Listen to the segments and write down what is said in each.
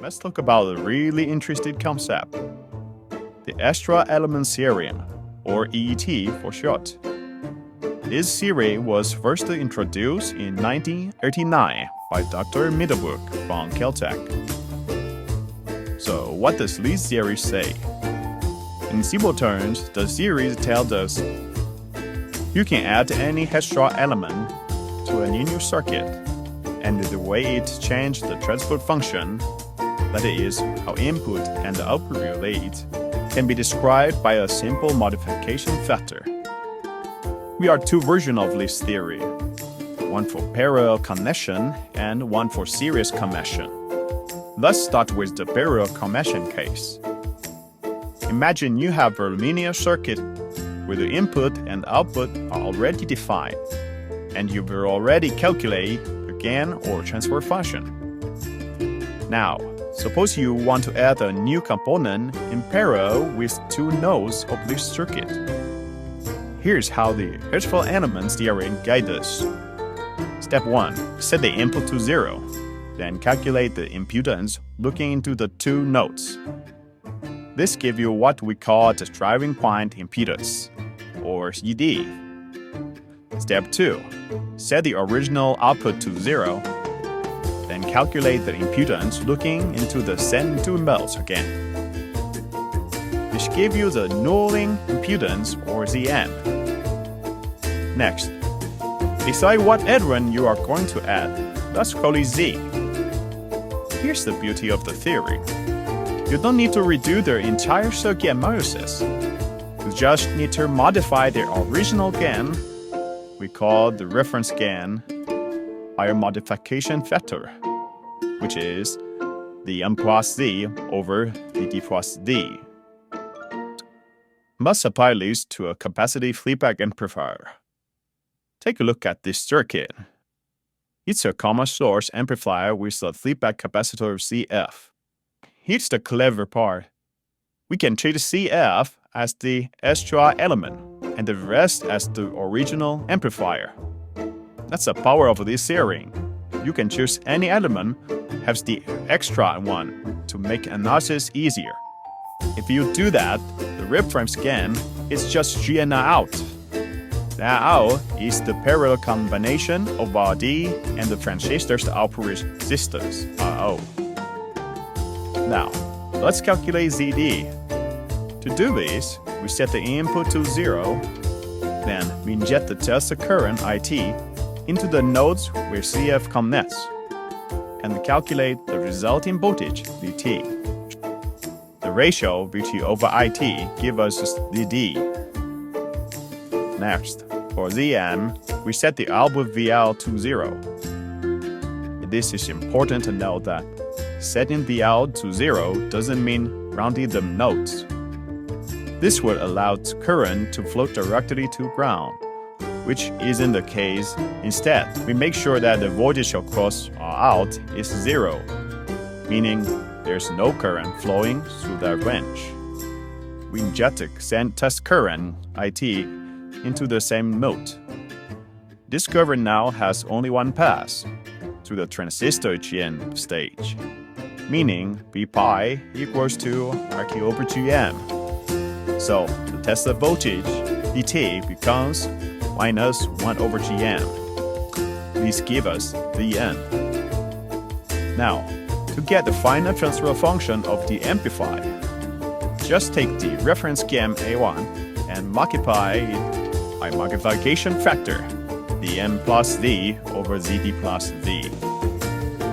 let's talk about a really interesting concept, the extra element theorem, or EET for short. This theory was first introduced in 1939 by Dr. Middlebrook from Caltech. So what does this theory say? In simple terms, the theory tells us you can add any extra element to a new circuit, and the way it changes the transfer function, that is, how input and output relate, can be described by a simple modification factor. We are two versions of this theory, one for parallel connection and one for series connection. Let's start with the parallel connection case. Imagine you have a linear circuit where the input and output are already defined, and you will already calculate the gain or transfer function. Now, suppose you want to add a new component in parallel with two nodes of this circuit. Here's how the extra elements theorem guides us. Step 1. Set the input to 0. Then calculate the impedance looking into the two nodes. This gives you what we call the driving point impedance, or ED. Step 2. Set the original output to 0. Then calculate the impedance looking into the same two nodes again. This gives you the nulling impedance, or ZN. Next, decide what element you are going to add. Let's call it Z. Here's the beauty of the theory. You don't need to redo the entire circuit analysis. You just need to modify the original gain, we call the reference gain, by a modification factor, which is the M plus Z over the D plus D. Must apply this to a capacitive feedback amplifier. Take a look at this circuit. It's a common source amplifier with a feedback capacitor CF. Here's the clever part. We can treat CF as the extra element and the rest as the original amplifier. That's the power of this theory. You can choose any element has the extra one to make analysis easier. If you do that, the reference gain is just GN out. That out is the parallel combination of RD and the transistor's output resistance, RO. Now, let's calculate ZD. To do this, we set the input to 0, then we inject the test current IT into the nodes where CF connects, and calculate the resulting voltage, VT. The ratio VT over IT gives us ZD. Next, for Zn, we set the output VL to 0. This is important to note that setting VL to 0 doesn't mean rounding the nodes. This would allow current to flow directly to ground, which isn't the case. Instead, we make sure that the voltage across or out is 0, meaning there's no current flowing through that range. We inject the test current, IT, into the same node. This current now has only one pass, through the transistor GN stage, meaning V pi equals to RQ over GM. So, to test the voltage, VT becomes minus 1 over GM. This gives us Vn. Now, to get the final transfer function of the amplifier, just take the reference gain A1 and multiply it by multiplication factor, the M plus Z over ZD plus Z.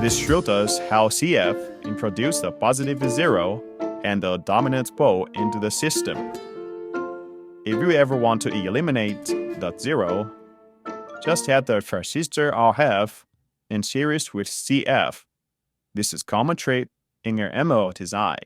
This shows us how CF introduced a positive 0 and a dominant pole into the system. If you ever want to eliminate that 0, just add the transistor RF in series with CF. This is common trait in your MO design.